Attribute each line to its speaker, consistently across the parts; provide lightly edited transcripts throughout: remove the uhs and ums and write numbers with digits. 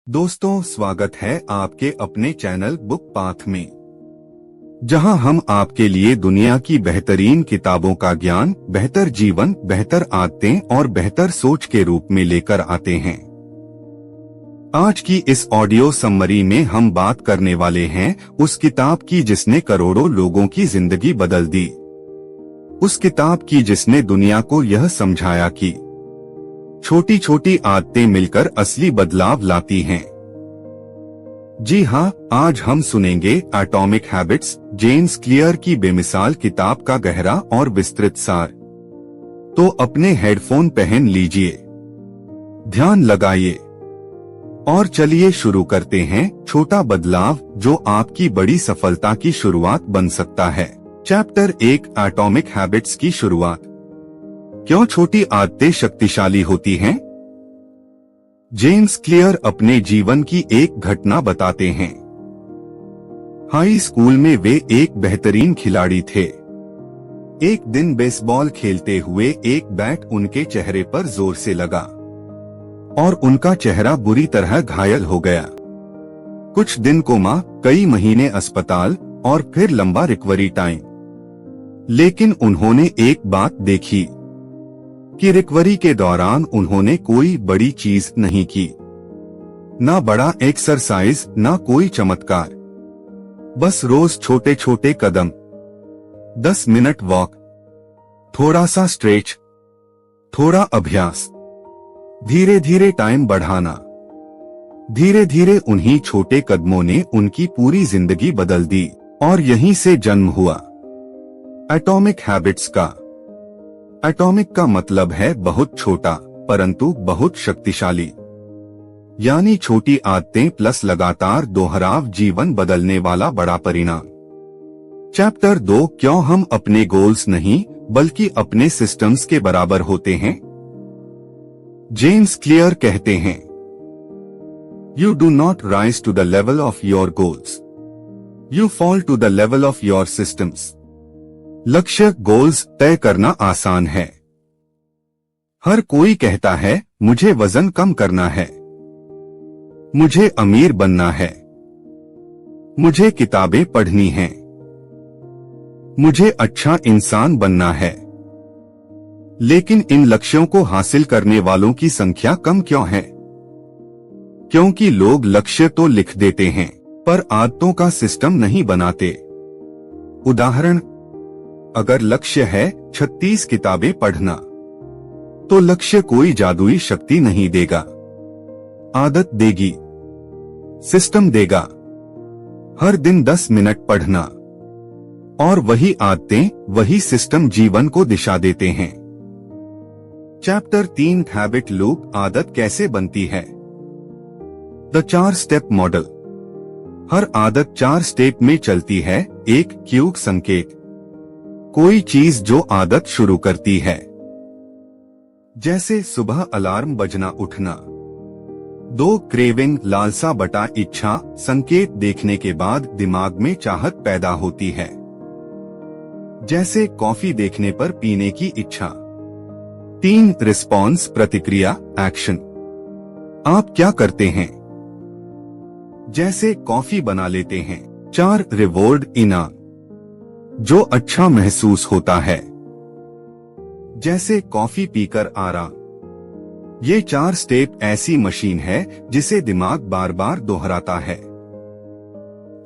Speaker 1: दोस्तों, स्वागत है आपके अपने चैनल बुक पाथ में, जहां हम आपके लिए दुनिया की बेहतरीन किताबों का ज्ञान बेहतर जीवन, बेहतर आदतें और बेहतर सोच के रूप में लेकर आते हैं। आज की इस ऑडियो समरी में हम बात करने वाले हैं उस किताब की जिसने करोड़ों लोगों की जिंदगी बदल दी। उस किताब की जिसने दुनिया को यह समझाया कि छोटी छोटी आदतें मिलकर असली बदलाव लाती हैं। जी हाँ, आज हम सुनेंगे एटॉमिक हैबिट्स, जेम्स क्लियर की बेमिसाल किताब का गहरा और विस्तृत सार। तो अपने हेडफोन पहन लीजिए, ध्यान लगाइए और चलिए शुरू करते हैं। छोटा बदलाव जो आपकी बड़ी सफलता की शुरुआत बन सकता है। चैप्टर 1, एटॉमिक हैबिट्स की शुरुआत। क्यों छोटी आदतें शक्तिशाली होती हैं? जेम्स क्लियर अपने जीवन की एक घटना बताते हैं। हाई स्कूल में वे एक बेहतरीन खिलाड़ी थे। एक दिन बेसबॉल खेलते हुए एक बैट उनके चेहरे पर जोर से लगा और उनका चेहरा बुरी तरह घायल हो गया। कुछ दिन कोमा, कई महीने अस्पताल और फिर लंबा रिकवरी टाइम। लेकिन उन्होंने एक बात देखी कि रिकवरी के दौरान उन्होंने कोई बड़ी चीज नहीं की, ना बड़ा एक्सरसाइज, ना कोई चमत्कार। बस रोज छोटे छोटे कदम, 10 मिनट वॉक, थोड़ा सा स्ट्रेच, थोड़ा अभ्यास, धीरे धीरे टाइम बढ़ाना। धीरे धीरे उन्हीं छोटे कदमों ने उनकी पूरी जिंदगी बदल दी और यहीं से जन्म हुआ एटॉमिक हैबिट्स का। एटॉमिक का मतलब है बहुत छोटा परंतु बहुत शक्तिशाली, यानी छोटी आदतें प्लस लगातार दोहराव जीवन बदलने वाला बड़ा परिणाम। चैप्टर 2, क्यों हम अपने गोल्स नहीं बल्कि अपने सिस्टम्स के बराबर होते हैं। जेम्स क्लियर कहते हैं, you do not rise to the level of your goals, you fall to the level of your systems. लक्ष्य गोल्स तय करना आसान है। हर कोई कहता है मुझे वजन कम करना है, मुझे अमीर बनना है, मुझे किताबें पढ़नी हैं, मुझे अच्छा इंसान बनना है। लेकिन इन लक्ष्यों को हासिल करने वालों की संख्या कम क्यों है? क्योंकि लोग लक्ष्य तो लिख देते हैं पर आदतों का सिस्टम नहीं बनाते। उदाहरण, अगर लक्ष्य है 36 किताबें पढ़ना, तो लक्ष्य कोई जादुई शक्ति नहीं देगा। आदत देगी, सिस्टम देगा। हर दिन 10 मिनट पढ़ना, और वही आदतें, वही सिस्टम जीवन को दिशा देते हैं। चैप्टर 3, हैबिट लूप, आदत कैसे बनती है। The 4 step model. हर आदत 4 स्टेप में चलती है। 1, क्यू संकेत, कोई चीज जो आदत शुरू करती है, जैसे सुबह अलार्म बजना, उठना। 2, क्रेविंग, लालसा बटा इच्छा, संकेत देखने के बाद दिमाग में चाहत पैदा होती है, जैसे कॉफी देखने पर पीने की इच्छा। 3, रिस्पॉन्स, प्रतिक्रिया, एक्शन, आप क्या करते हैं, जैसे कॉफी बना लेते हैं। 4, रिवॉर्ड, इनाम, जो अच्छा महसूस होता है, जैसे कॉफी पीकर आराम। ये 4 स्टेप ऐसी मशीन है जिसे दिमाग बार बार दोहराता है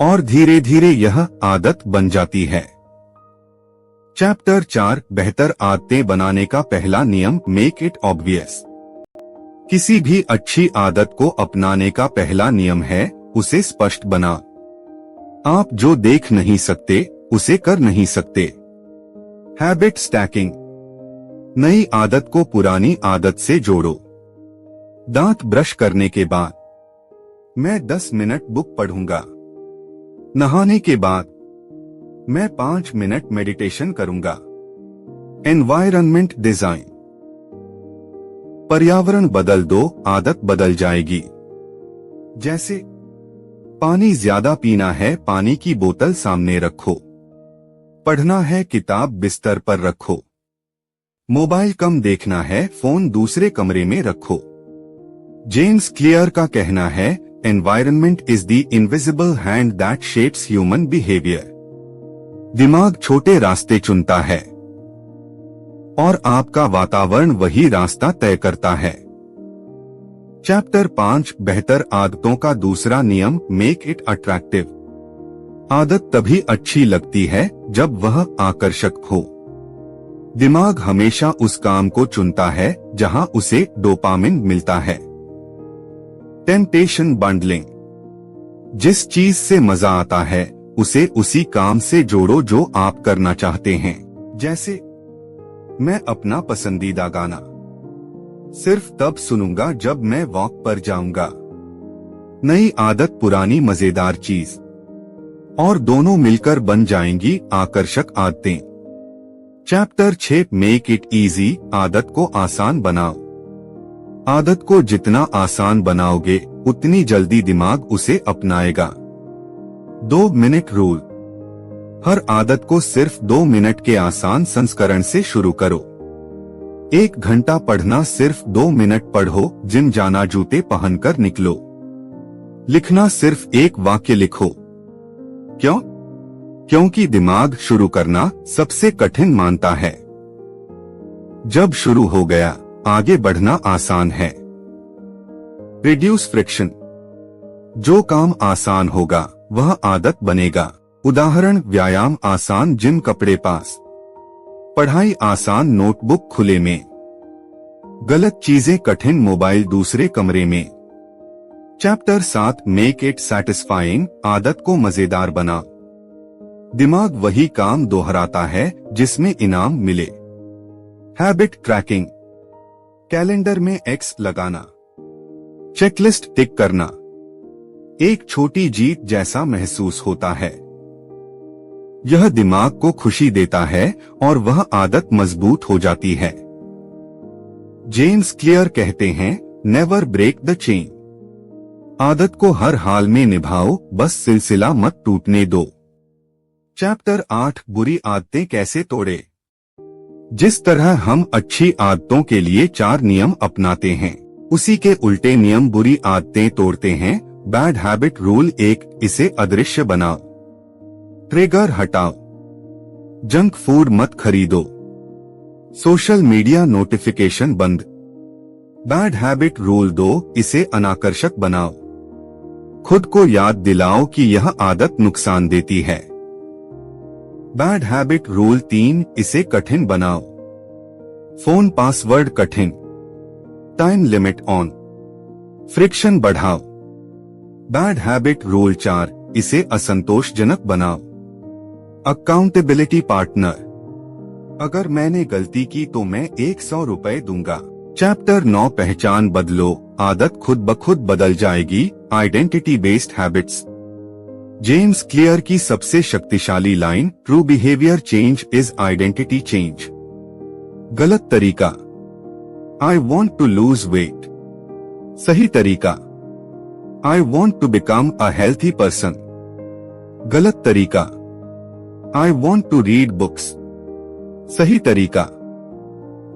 Speaker 1: और धीरे धीरे यह आदत बन जाती है। चैप्टर 4, बेहतर आदतें बनाने का पहला नियम, मेक इट ऑब्वियस। किसी भी अच्छी आदत को अपनाने का पहला नियम है उसे स्पष्ट बना। आप जो देख नहीं सकते उसे कर नहीं सकते। हैबिट स्टैकिंग, नई आदत को पुरानी आदत से जोड़ो। दांत ब्रश करने के बाद मैं 10 मिनट बुक पढ़ूंगा। नहाने के बाद मैं 5 मिनट मेडिटेशन करूंगा। एनवायरनमेंट डिजाइन, पर्यावरण बदल दो, आदत बदल जाएगी। जैसे पानी ज्यादा पीना है, पानी की बोतल सामने रखो। पढ़ना है, किताब बिस्तर पर रखो। मोबाइल कम देखना है, फोन दूसरे कमरे में रखो। जेम्स क्लियर का कहना है, environment is the invisible hand that shapes human behaviour. दिमाग छोटे रास्ते चुनता है और आपका वातावरण वही रास्ता तय करता है। चैप्टर 5 बेहतर आदतों का दूसरा नियम, मेक इट अट्रैक्टिव। आदत तभी अच्छी लगती है जब वह आकर्षक हो। दिमाग हमेशा उस काम को चुनता है जहां उसे डोपामिन मिलता है। टेम्पटेशन बंडलिंग, जिस चीज से मजा आता है उसे उसी काम से जोड़ो जो आप करना चाहते हैं। जैसे मैं अपना पसंदीदा गाना सिर्फ तब सुनूंगा जब मैं वॉक पर जाऊंगा। नई आदत पुरानी मजेदार चीज, और दोनों मिलकर बन जाएंगी आकर्षक आदतें। चैप्टर 6 मेक इट इजी, आदत को आसान बनाओ। आदत को जितना आसान बनाओगे उतनी जल्दी दिमाग उसे अपनाएगा। 2 मिनट रूल, हर आदत को सिर्फ 2 मिनट के आसान संस्करण से शुरू करो। 1 घंटा पढ़ना सिर्फ 2 मिनट पढ़ो, जिम जाना जूते पहनकर निकलो। लिखना सिर्फ 1 वाक्य लिखो। क्यों? क्योंकि दिमाग शुरू करना सबसे कठिन मानता है। जब शुरू हो गया आगे बढ़ना आसान है। रिड्यूस फ्रिक्शन, जो काम आसान होगा वह आदत बनेगा। उदाहरण, व्यायाम आसान, जिम कपड़े पास। पढ़ाई आसान, नोटबुक खुले में। गलत चीजें कठिन, मोबाइल दूसरे कमरे में। चैप्टर 7 मेक इट सैटिस्फाइंग, आदत को मजेदार बना। दिमाग वही काम दोहराता है जिसमें इनाम मिले। हैबिट ट्रैकिंग, कैलेंडर में एक्स लगाना, चेकलिस्ट टिक करना, एक छोटी जीत जैसा महसूस होता है। यह दिमाग को खुशी देता है और वह आदत मजबूत हो जाती है। जेम्स क्लियर कहते हैं, नेवर ब्रेक द चेन। आदत को हर हाल में निभाओ, बस सिलसिला मत टूटने दो। चैप्टर 8 बुरी आदतें कैसे तोड़े। जिस तरह हम अच्छी आदतों के लिए 4 नियम अपनाते हैं, उसी के उल्टे नियम बुरी आदतें तोड़ते हैं। बैड हैबिट रूल 1, इसे अदृश्य बनाओ। ट्रिगर हटाओ, जंक फूड मत खरीदो। सोशल मीडिया नोटिफिकेशन बंद। बैड हैबिट रूल 2, इसे अनाकर्षक बनाओ। खुद को याद दिलाओ कि यह आदत नुकसान देती है। बैड हैबिट रूल 3, इसे कठिन बनाओ। फोन पासवर्ड कठिन। Time limit on. फ्रिक्शन बढ़ाओ। बैड हैबिट रूल 4, इसे असंतोषजनक बनाओ। अकाउंटेबिलिटी पार्टनर, अगर मैंने गलती की तो मैं 100 रुपए दूंगा। चैप्टर 9 पहचान बदलो, आदत खुद ब खुद बदल जाएगी। Identity based habits, James Clear की सबसे शक्तिशाली line, true behaviour change is identity change. गलत तरीका, I want to lose weight. सही तरीका, I want to become a healthy person. गलत तरीका, I want to read books. सही तरीका,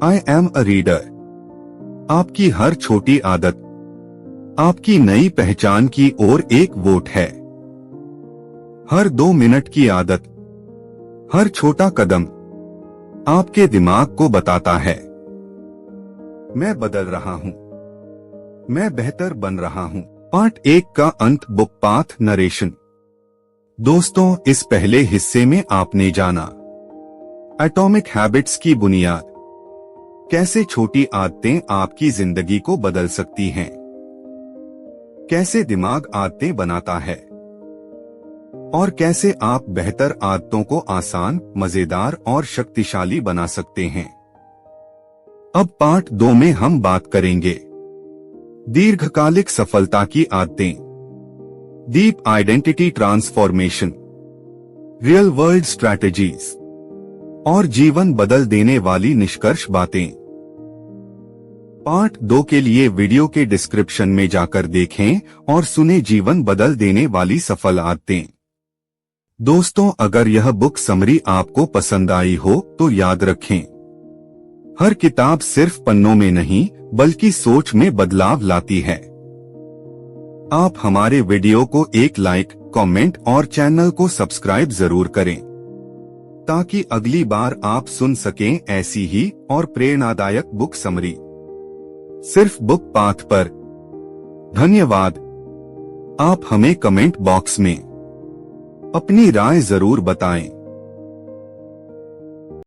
Speaker 1: आई एम अ रीडर। आपकी हर छोटी आदत आपकी नई पहचान की ओर एक वोट है। हर 2 मिनट की आदत, हर छोटा कदम आपके दिमाग को बताता है, मैं बदल रहा हूं, मैं बेहतर बन रहा हूं। पार्ट 1 का अंत, बुक पाथ नरेशन। दोस्तों, इस पहले हिस्से में आपने जाना एटॉमिक हैबिट्स की बुनियाद, कैसे छोटी आदतें आपकी जिंदगी को बदल सकती हैं, कैसे दिमाग आदतें बनाता है और कैसे आप बेहतर आदतों को आसान, मजेदार और शक्तिशाली बना सकते हैं। अब पार्ट 2 में हम बात करेंगे दीर्घकालिक सफलता की आदतें, deep identity transformation, real world strategies और जीवन बदल देने वाली निष्कर्ष बातें। पार्ट 2 के लिए वीडियो के डिस्क्रिप्शन में जाकर देखें और सुने जीवन बदल देने वाली सफल आदतें। दोस्तों, अगर यह बुक समरी आपको पसंद आई हो तो याद रखें, हर किताब सिर्फ पन्नों में नहीं बल्कि सोच में बदलाव लाती है। आप हमारे वीडियो को एक लाइक, कमेंट और चैनल को सब्सक्राइब जरूर करें, ताकि अगली बार आप सुन सकें ऐसी ही और प्रेरणादायक बुक समरी सिर्फ बुक पाथ पर। धन्यवाद। आप हमें कमेंट बॉक्स में अपनी राय जरूर बताएं।